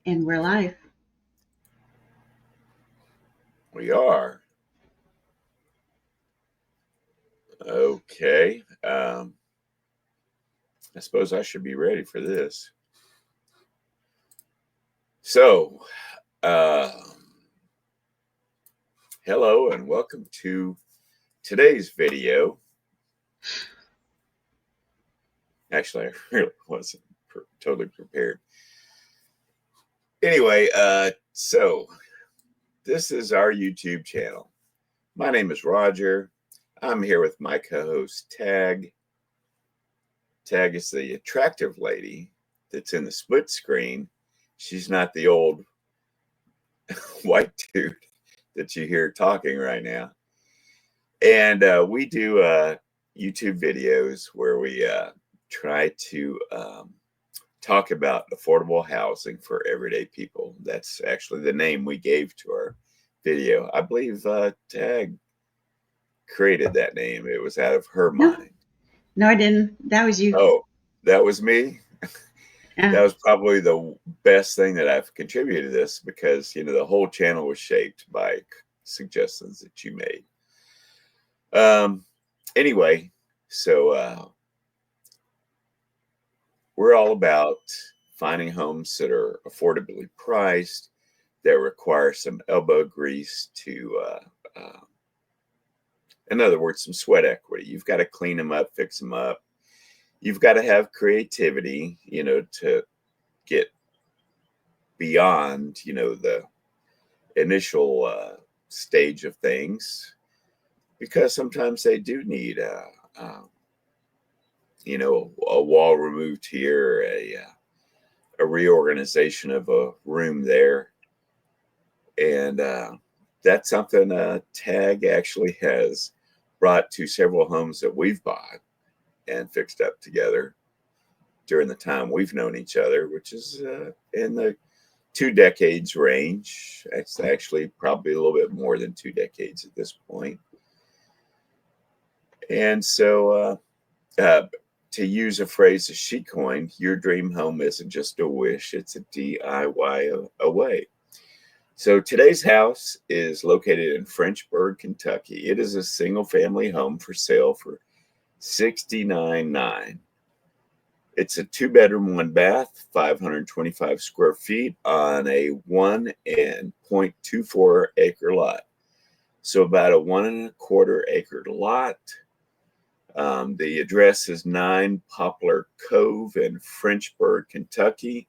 in real life. We are. Okay. I suppose I should be ready for this. So, hello and welcome to today's video. Actually, I really wasn't totally prepared. Anyway, so this is our YouTube channel. My name is Roger. I'm here with my co-host Tagg. Tagg is the attractive lady that's in the split screen. She's not the old white dude that you hear talking right now. And we do YouTube videos where we try to talk about affordable housing for everyday people. That's actually the name we gave to our video. I believe Tagg created that name. It was out of her No, mind. no, I didn't. That was you. Oh, that was me. Yeah. That was probably the best thing that I've contributed to this because, the whole channel was shaped by suggestions that you made. Anyway, so we're all about finding homes that are affordably priced, that require some elbow grease in other words, some sweat equity. You've got to clean them up, fix them up. You've got to have creativity, to get beyond, the initial stage of things, because sometimes they do need a wall removed here, a reorganization of a room there. And that's something Tagg actually has brought to several homes that we've bought and fixed up together during the time we've known each other, which is in the 2 decades range. It's actually probably a little bit more than 2 decades at this point. And so, to use a phrase that she coined, your dream home isn't just a wish, it's a DIY away. So today's house is located in Frenchburg, Kentucky. It is a single family home for sale for $69,900. It's a 2-bedroom, 1-bath, 525 square feet on a 1.24 acre lot. So about a 1.25 acre lot. The address is 9 Poplar Cove in Frenchburg, Kentucky.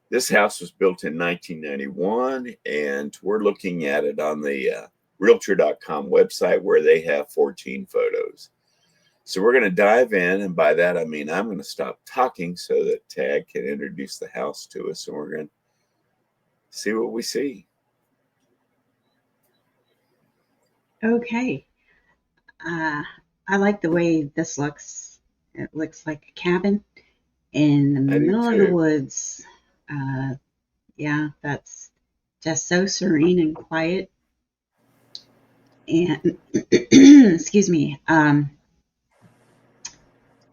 This house was built in 1991, and we're looking at it on the realtor.com website, where they have 14 photos. So we're going to dive in, and by that I mean I'm going to stop talking so that Tagg can introduce the house to us, and we're going to see what we see. Okay. I like the way this looks. It looks like a cabin in the I do middle of the too. woods. Yeah, that's just so serene and quiet. And excuse me.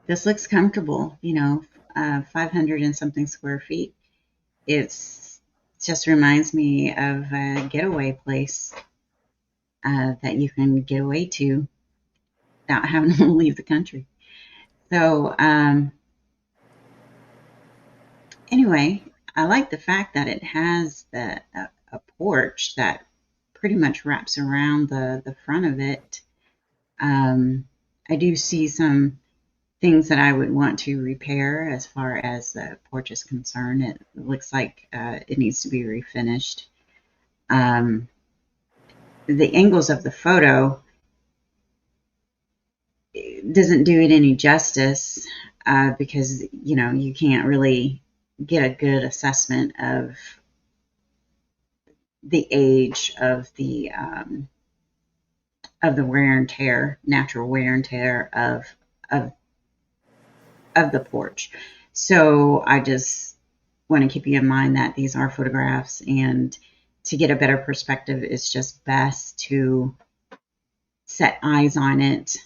This looks comfortable. 500 and something square feet. It's just reminds me of a getaway place that you can get away to without having to leave the country. So anyway, I like the fact that it has a porch that pretty much wraps around the front of it. I do see some things that I would want to repair as far as the porch is concerned. It looks like it needs to be refinished. Um, the angles of the photo doesn't do it any justice because you can't really get a good assessment of the age of the wear and tear, natural wear and tear of of the porch. So I just want to keep you in mind that these are photographs, and to get a better perspective, it's just best to set eyes on it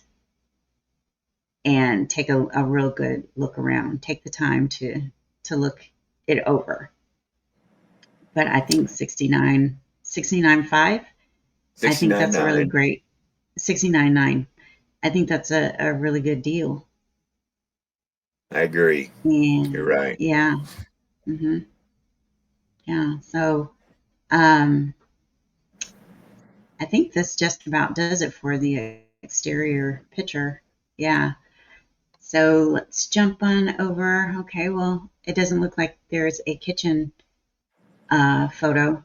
and take a real good look around. Take the time to look it over. but I think 69.5. I think that's a really 69.9. great 69.9. I think that's a really good deal. I agree. You're And right. yeah, hmm yeah. So um, I think this just about does it for the exterior picture. Yeah. So let's jump on over. Okay, well, it doesn't look like there's a kitchen photo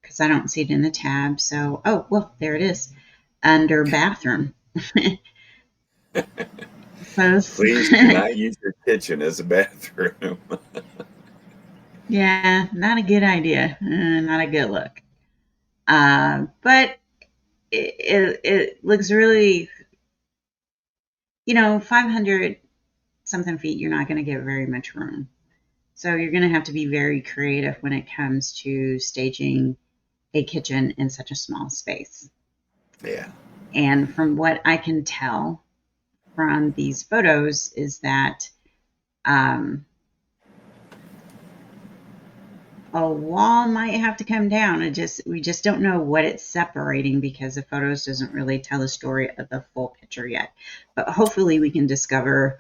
because I don't see it in the tab. So, oh, well, there it is under bathroom. So, Please do not use your kitchen as a bathroom. yeah, not a good idea. Not a good look. But it looks really, 500 something feet, you're not going to get very much room. So you're going to have to be very creative when it comes to staging a kitchen in such a small space. Yeah. And from what I can tell from these photos is that um, a wall might have to come down. We just don't know what it's separating because the photos doesn't really tell the story of the full picture yet. But hopefully we can discover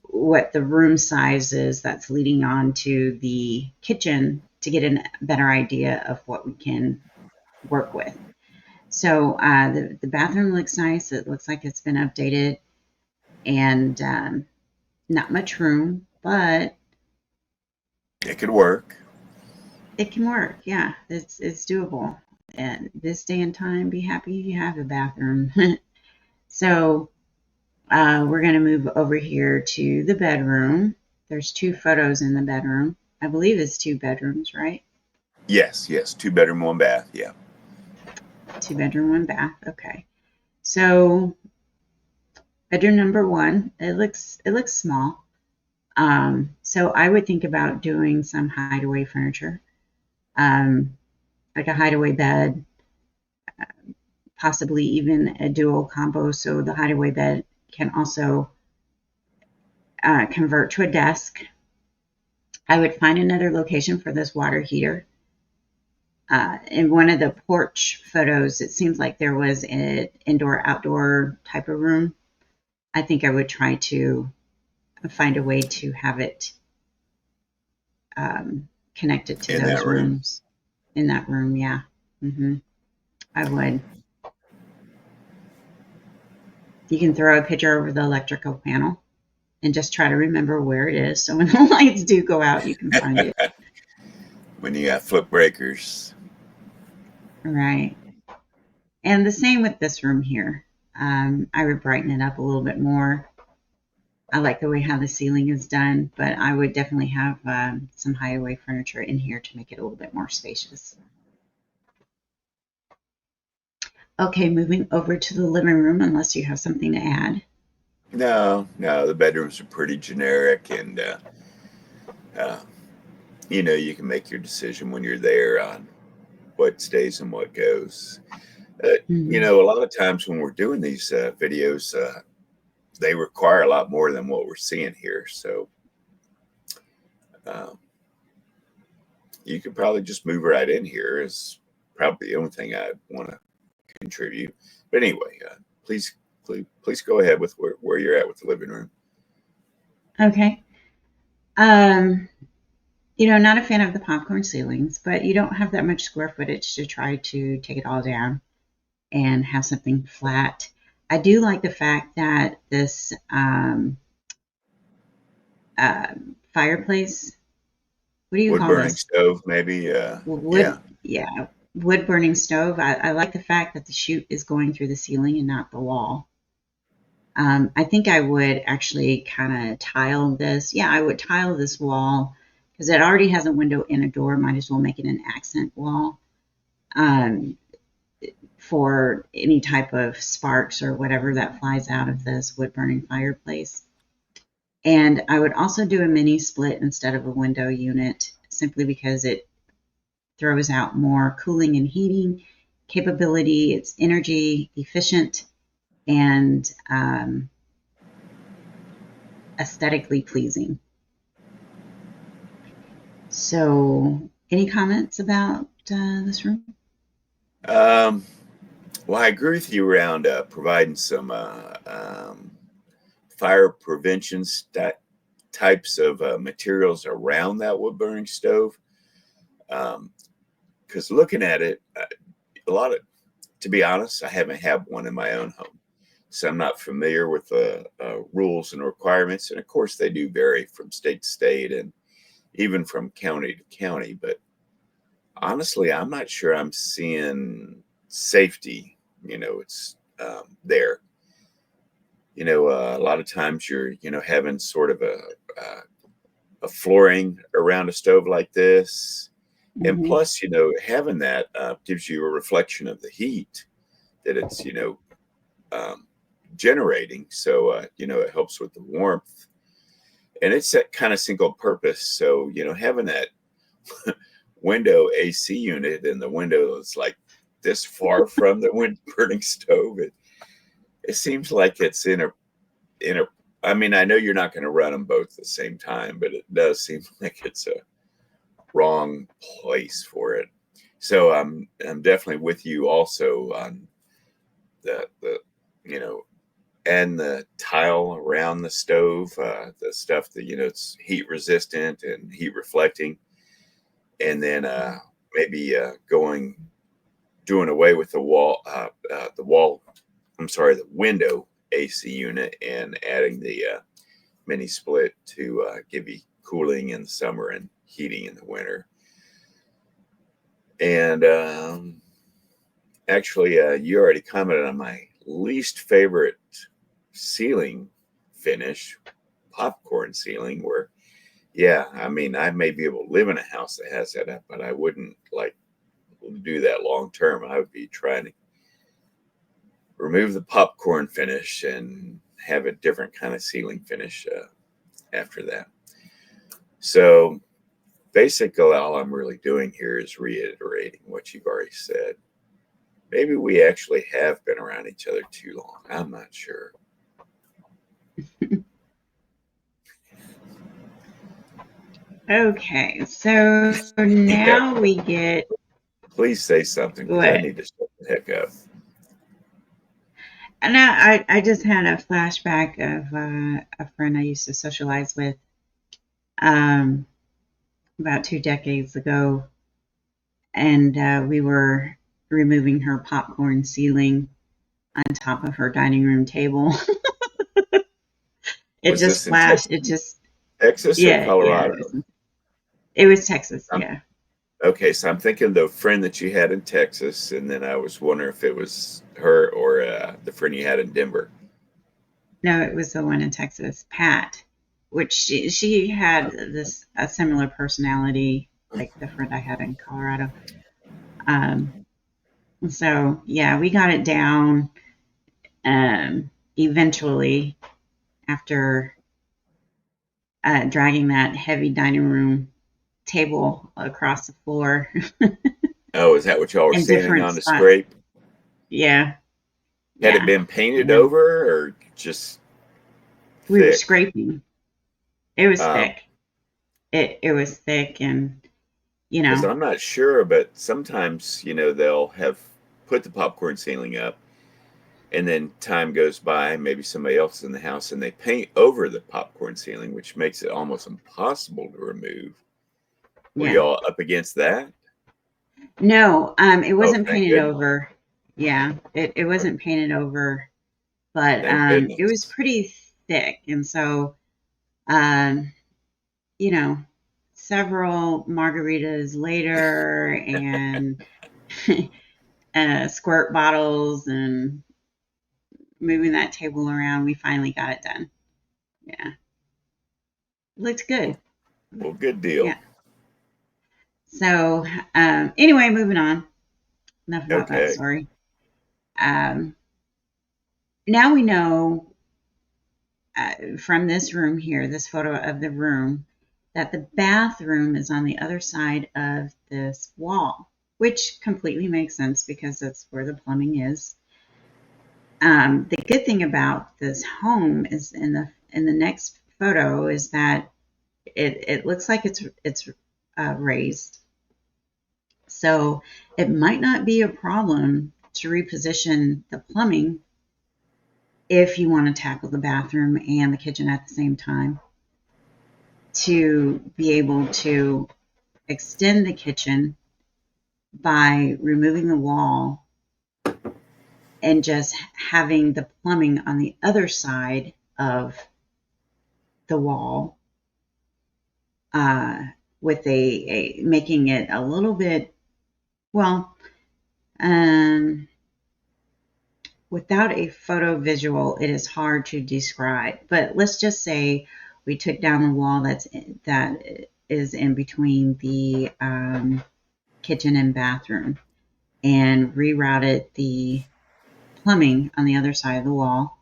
what the room size is that's leading on to the kitchen to get a better idea of what we can work with. So the bathroom looks nice. It looks like it's been updated and not much room, but It could work. it can work. Yeah, it's doable. And this day and time, be happy you have a bathroom. So we're going to move over here to the bedroom. There's two photos in the bedroom. I believe it's two bedrooms, right? Yes, yes. 2 bedroom, 1 bath. Yeah. Two bedroom, one bath. Okay. So bedroom number one, it looks small. So I would think about doing some hideaway furniture, um, like a hideaway bed, possibly even a dual combo. So the hideaway bed can also convert to a desk. I would find another location for this water heater. In one of the porch photos, it seems like there was an indoor outdoor type of room. I think I would try to find a way to have it connected to In that those room. rooms in that room. Yeah, I would. You can throw a picture over the electrical panel and just try to remember where it is. So when the lights do go out, you can find it. When you got foot breakers. Right. And the same with this room here. I would brighten it up a little bit more. I like the way how the ceiling is done, but I would definitely have some hideaway furniture in here to make it a little bit more spacious. Okay, moving over to the living room, unless you have something to add. No, no. The bedrooms are pretty generic, and uh, you can make your decision when you're there on what stays and what goes. Mhm. A lot of times when we're doing these videos, they require a lot more than what we're seeing here. So um, you could probably just move right in here. Is probably the only thing I want to contribute. But anyway, please go ahead with where you're at with the living room. Okay. Not a fan of the popcorn ceilings, but you don't have that much square footage to try to take it all down and have something flat. I do like the fact that this uh, fireplace, what do you Wood call burning this? stove, maybe. Yeah, Yeah, wood burning stove. I like the fact that the chute is going through the ceiling and not the wall. I think I would actually kind of tile this. Yeah, I would tile this wall because it already has a window and a door. Might as well make it an accent wall um, for any type of sparks or whatever that flies out of this wood burning fireplace. And I would also do a mini split instead of a window unit simply because it throws out more cooling and heating capability. It's energy efficient and aesthetically pleasing. So, any comments about this room? Um, well, I agree with you around providing some fire prevention types of materials around that wood burning stove. Because looking at it, a lot of, to be honest, I haven't had one in my own home. So I'm not familiar with the rules and requirements. And of course, they do vary from state to state and even from county to county. But honestly, I'm not sure I'm seeing safety. It's there. A lot of times you're, having sort of a flooring around a stove like this. And Mm-hmm. plus, having that gives you a reflection of the heat that it's, um, generating. So, it helps with the warmth. And it's that kind of single purpose. So, having that window AC unit and the window is like this far from the wind burning stove, it seems like it's in a I mean, I know you're not going to run them both at the same time, but it does seem like it's a wrong place for it. So I'm definitely with you also on the you know and the tile around the stove, the stuff that it's heat resistant and heat reflecting, and then maybe doing away with the wall. I'm sorry, the window AC unit and adding the mini split to give you cooling in the summer and heating in the winter. And actually, you already commented on my least favorite ceiling finish, popcorn ceiling, where, yeah, I mean, I may be able to live in a house that has that up, but I wouldn't like do that long term. I would be trying to remove the popcorn finish and have a different kind of ceiling finish after that. So basically, all I'm really doing here is reiterating what you've already said. Maybe we actually have been around each other too long. I'm not sure. Okay, so Yeah, now we get please say something because I what? need to shut the heck up. And I just had a flashback of a friend I used to socialize with um, about 2 decades ago, and we were removing her popcorn ceiling on top of her dining room table. It Was just this in flashed. It just Texas or yeah. Colorado? It was Texas. Um, Yeah. okay, so I'm thinking the friend that you had in Texas, and then I was wondering if it was her or the friend you had in Denver. No, it was the one in Texas, Pat, which she had this a similar personality like the friend I had in Colorado. Um, so yeah, we got it down eventually after dragging that heavy dining room table across the floor Oh, is that what y'all were in standing different on to spots. scrape? Yeah, Had it yeah. been painted And over or just we were thick? scraping. It was Um, thick. It was thick, and you because know, I'm not sure, but sometimes, they'll have put the popcorn ceiling up and then time goes by, maybe somebody else is in the house and they paint over the popcorn ceiling, which makes it almost impossible to remove. Were yeah. y'all up against that? No, it Oh, wasn't thank painted goodness. over. Yeah, it wasn't painted over, but Thank it was goodness. pretty thick, and so um, you know, several margaritas later, and squirt bottles, and moving that table around, we finally got it done. Yeah, looked good. Well, good deal. Yeah. So anyway, moving on. Enough about that Okay. story. Um, Now we know from this room here, this photo of the room, that the bathroom is on the other side of this wall, which completely makes sense because that's where the plumbing is. The good thing about this home is in the next photo is that it looks like it's raised. So it might not be a problem to reposition the plumbing if you want to tackle the bathroom and the kitchen at the same time, to be able to extend the kitchen by removing the wall and just having the plumbing on the other side of the wall, with a making it a little bit, well, without a photo visual, it is hard to describe. But let's just say we took down the wall that is in between the kitchen and bathroom and rerouted the plumbing on the other side of the wall.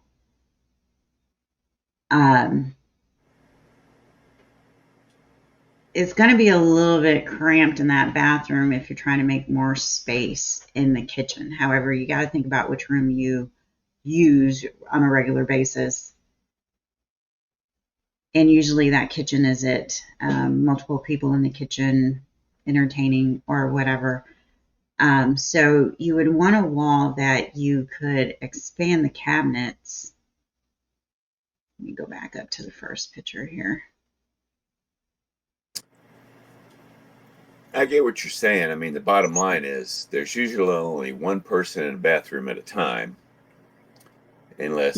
It's going to be a little bit cramped in that bathroom if you're trying to make more space in the kitchen. However, you got to think about which room you use on a regular basis. And usually that kitchen is it, multiple people in the kitchen entertaining or whatever. So you would want a wall that you could expand the cabinets. Let me go back up to the first picture here. I get what you're saying. I mean, the bottom line is there's usually only one person in a bathroom at a time, Yeah, unless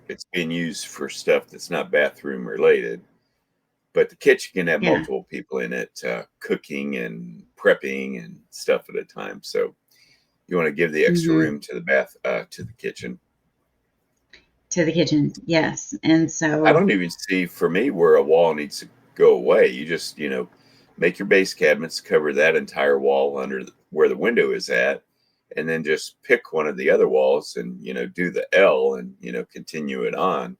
it's being used for stuff that's not bathroom related. But the kitchen can have yeah. multiple people in it, cooking and prepping and stuff at a time. So you want to give the extra Mm-hmm. room to the kitchen. To the kitchen, yes. And I so, don't even see for me where a wall needs to go away. You just, make your base cabinets cover that entire wall under where the window is at, and then just pick one of the other walls and, do the L and, continue it on,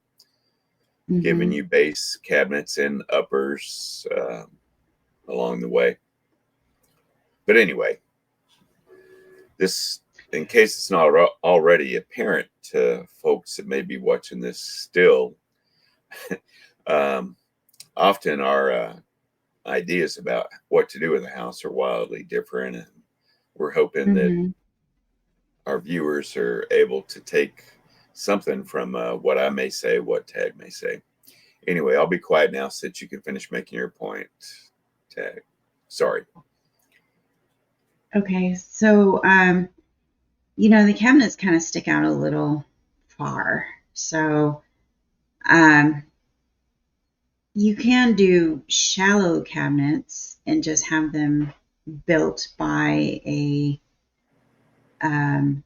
giving mm-hmm, you base cabinets and uppers along the way. But anyway, this, in case it's not already apparent to folks that may be watching this still, um, often our ideas about what to do with a house are wildly different, and we're hoping that mm-hmm. our viewers are able to take something from what I may say, what Tagg may say. Anyway, I'll be quiet now so that you can finish making your point, Tagg. Sorry. Okay. So, the cabinets kind of stick out a little far. So, um, you can do shallow cabinets and just have them built by um,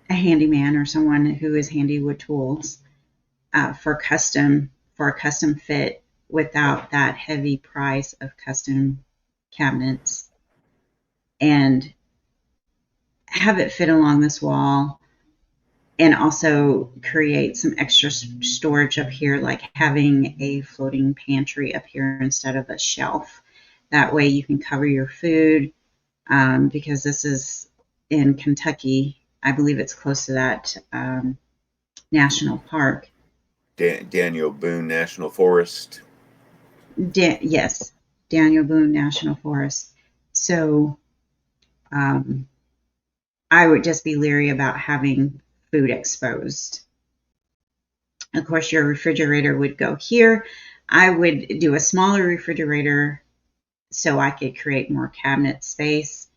a handyman or someone who is handy with tools, for a custom fit without that heavy price of custom cabinets, and have it fit along this wall, and also create some extra storage up here, like having a floating pantry up here instead of a shelf. That way you can cover your food, because this is in Kentucky. I believe it's close to that national park. Daniel Boone National Forest. Yes, Daniel Boone National Forest. So, um, I would just be leery about having food exposed. Of course, your refrigerator would go here. I would do a smaller refrigerator so I could create more cabinet space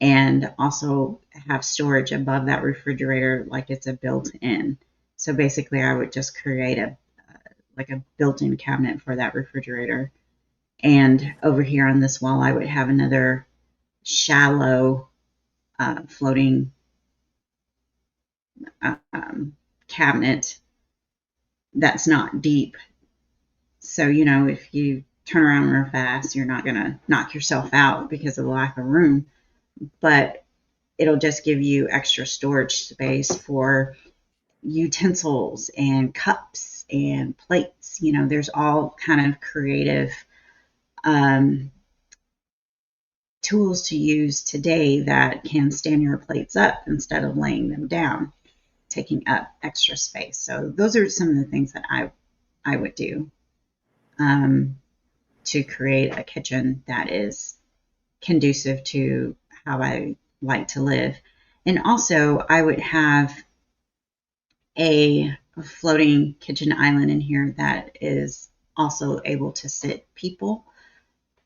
and also have storage above that refrigerator like it's a built-in. So basically, I would just create a built-in cabinet for that refrigerator. And over here on this wall, I would have another shallow floating cabinet that's not deep. So, if you turn around real fast, you're not going to knock yourself out because of the lack of room, but it'll just give you extra storage space for utensils and cups and plates. There's all kind of creative um, tools to use today that can stand your plates up instead of laying them down, taking up extra space. So those are some of the things that I would do, to create a kitchen that is conducive to how I like to live. And also, I would have a floating kitchen island in here that is also able to sit people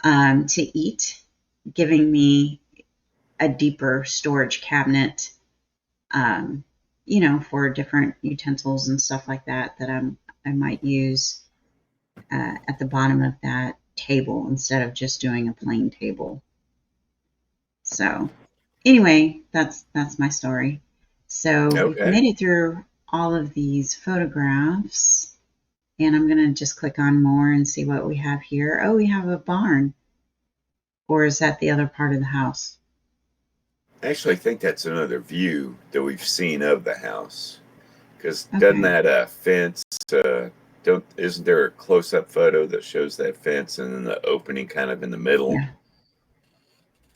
to eat, giving me a deeper storage cabinet, for different utensils and stuff like that I might use at the bottom of that table instead of just doing a plain table. So anyway, that's my story. So we've Okay. made it through all of these photographs, and I'm going to just click on more and see what we have here. Oh, we have a barn. Or is that the other part of the house? Actually, I think that's another view that we've seen of the house. Because doesn't Okay. that fence, don't isn't there a close-up photo that shows that fence and then the opening kind of in the middle? Yeah.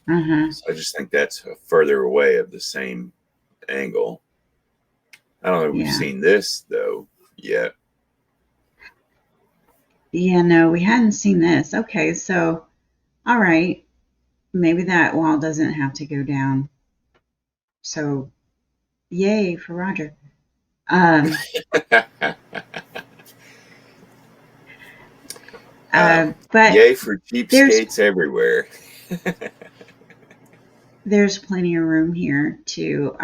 Uh-huh. So I just think that's further away of the same angle. I don't know if we've Yeah. seen this though yet. Yeah, no, we hadn't seen this. Okay, so all right. Maybe that wall doesn't have to go down. So yay for Roger. Um, but Yay for there's cheapskates everywhere. there's plenty of room here to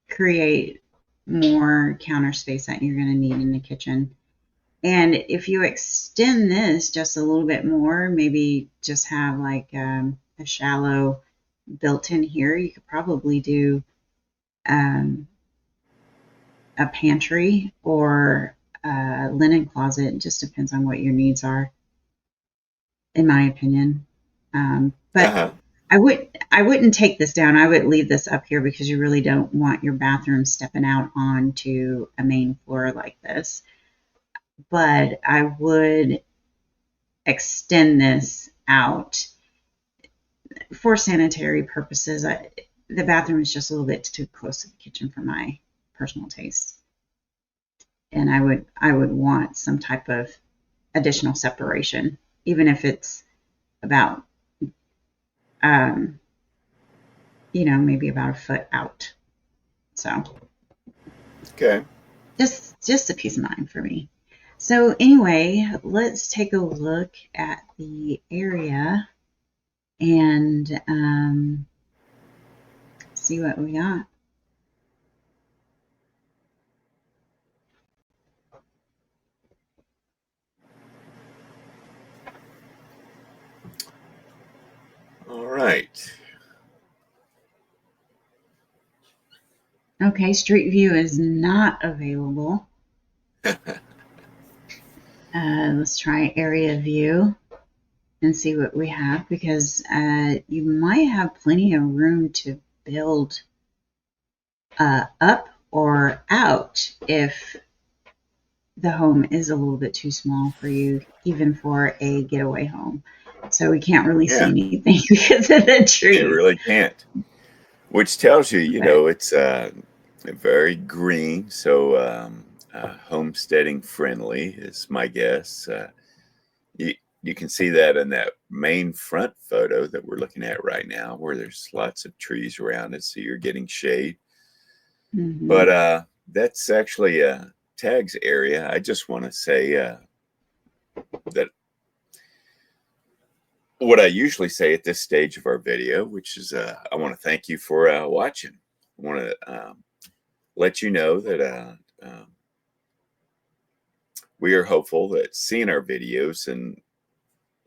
create more counter space that you're going to need in the kitchen. And if you extend this just a little bit more, maybe just have like a shallow built in here, you could probably do um, a pantry or a linen closet. It just depends on what your needs are, in my opinion. But Uh-huh. I wouldn't take this down. I would leave this up here because you really don't want your bathroom stepping out onto a main floor like this. But I would extend this out for sanitary purposes. The bathroom is just a little bit too close to the kitchen for my personal taste, and I would want some type of additional separation, even if it's about um, maybe about a foot out. So Okay. just a peace of mind for me. So anyway, let's take a look at the area and see what we got. All right. Okay, Street View is not available. Let's try Area View and see what we have, because you might have plenty of room to build up or out if the home is a little bit too small for you, even for a getaway home. So we can't really see Yeah, anything because of the you trees. really can't. Which tells you, But it's very green, so homesteading friendly is my guess. You you can see that in that main front photo that we're looking at right now, where there's lots of trees around it, so you're getting shade. But mhm. that's actually Tagg's area. I just want to say that what I usually say at this stage of our video, which is I want to thank you for watching. I want to let you know that we are hopeful that seeing our videos and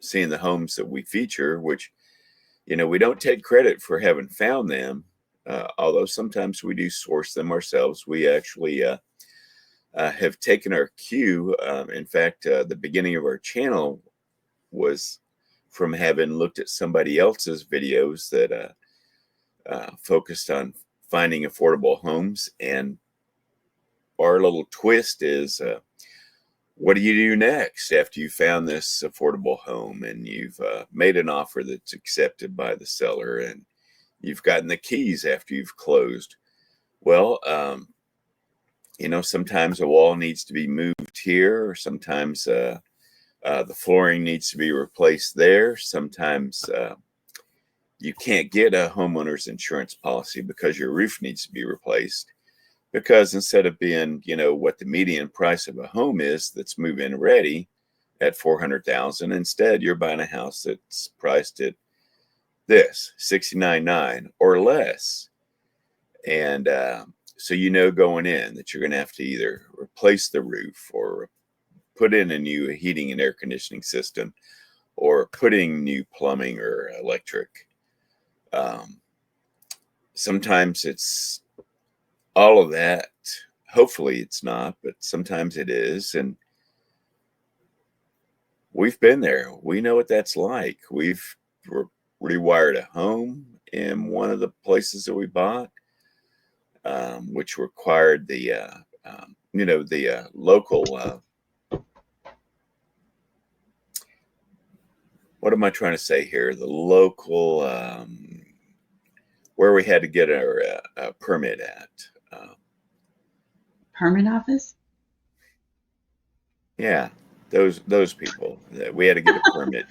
seeing the homes that we feature, which, we don't take credit for having found them, although sometimes we do source them ourselves. We actually have taken our cue. In fact, the beginning of our channel was from having looked at somebody else's videos that focused on finding affordable homes. And our little twist is what do you do next after you found this affordable home and you've made an offer that's accepted by the seller and you've gotten the keys after you've closed? Well, sometimes a wall needs to be moved here, or sometimes The flooring needs to be replaced there. Sometimes you can't get a homeowner's insurance policy because your roof needs to be replaced. Because instead of being, what the median price of a home is that's move-in ready at $400,000, instead you're buying a house that's priced at this $69,900 or less. And so going in that you're going to have to either replace the roof or put in a new heating and air conditioning system or putting new plumbing or electric. Sometimes it's all of that. Hopefully it's not, but sometimes it is. And we've been there. We know what that's like. We've rewired a home in one of the places that we bought, which required the local. What am I trying to say here? The local where we had to get a permit at. Permit office? Yeah, those people. We had to get a permit.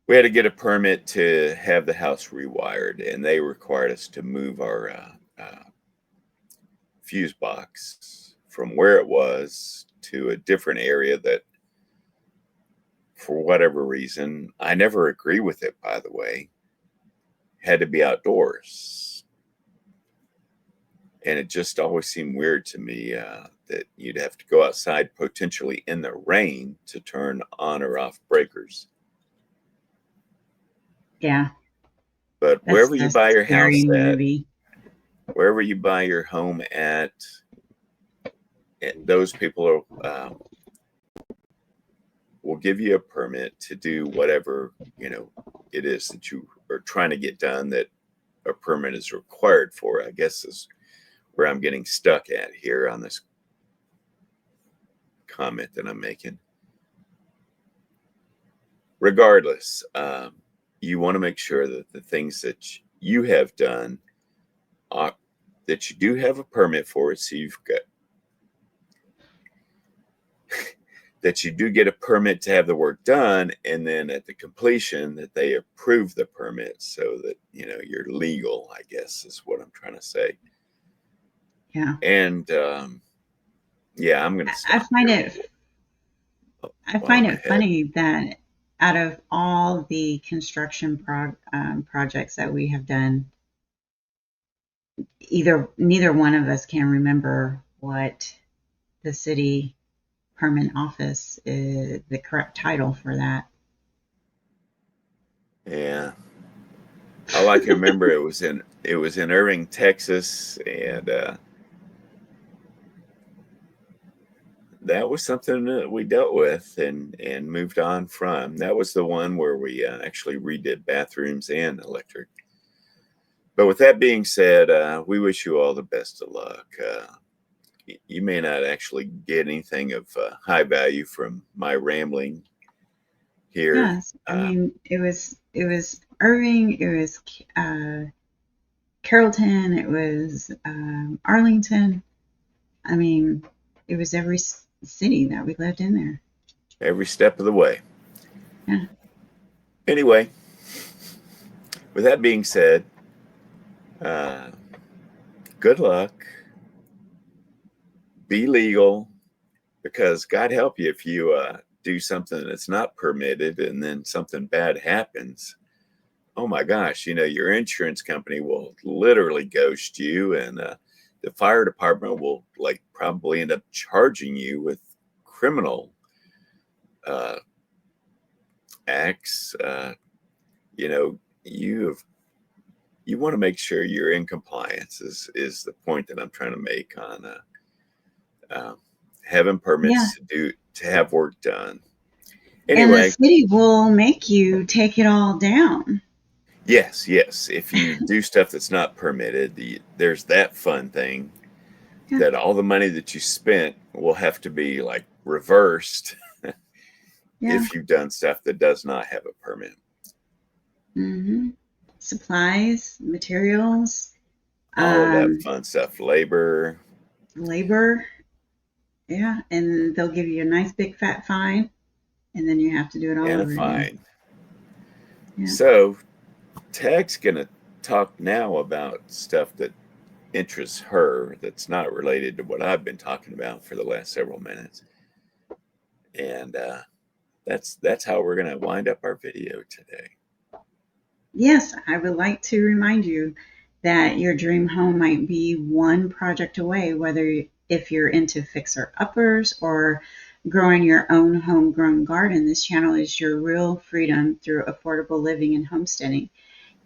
We had to get a permit to have the house rewired, and they required us to move our fuse box from where it was to a different area that, for whatever reason, I never agree with it, by the way, had to be outdoors. And it just always seemed weird to me that you'd have to go outside potentially in the rain to turn on or off breakers. Yeah. But That's wherever you a buy your house scary at, movie. wherever you buy your home at, those people will give you a permit to do whatever it is that you are trying to get done that a permit is required for. I guess is where I'm getting stuck at here on this comment that I'm making. Regardless, you want to make sure that the things that you have done that you do have a permit for it, so you've got that you do get a permit to have the work done, and then at the completion that they approve the permit so that you're legal, I guess is what I'm trying to say. Yeah. And yeah, I'm gonna I stop find here. it I While find I'm it ahead. funny that out of all the construction projects that we have done, neither one of us can remember what the city permit office is, the correct title for that. Yeah, all I can remember it was in Irving, Texas, and that was something that we dealt with and moved on from. That was the one where we actually redid bathrooms and electric. But with that being said, we wish you all the best of luck. You may not actually get anything of high value from my rambling here. Yes, I mean it was Irving, it was Carrollton, it was Arlington. I mean, it was every city that we lived in there. Every step of the way. Yeah. Anyway, with that being said, uh, good luck. Be legal, because God help you if you do something that's not permitted and then something bad happens. Oh my gosh, your insurance company will literally ghost you, and the fire department will probably end up charging you with criminal acts. You know, you want to make sure you're in compliance is the point that I'm trying to make on having Yeah. permits to have work done. And the Anyway, city will make you take it all down. yes. If you do stuff that's not permitted, there's that fun thing Yeah. that all the money that you spent will have to be reversed Yeah. if you've done stuff that does not have a permit. Hmm. Supplies, materials, All of that um, fun stuff, labor. labor. Yeah. And they'll give you a nice big fat fine. and then you have to do it all and a over again. fine. Yeah. So Tagg's going to talk now about stuff that interests her that's not related to what I've been talking about for the last several minutes. And that's how we're going to wind up our video today. Yes, I would like to remind you that your dream home might be one project away, whether if you're into fixer-uppers or growing your own homegrown garden. This channel is your real freedom through affordable living and homesteading.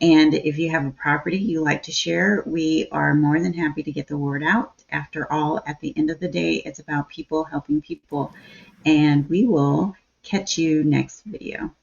And if you have a property you like to share, we are more than happy to get the word out. After all, at the end of the day, it's about people helping people. And we will catch you next video.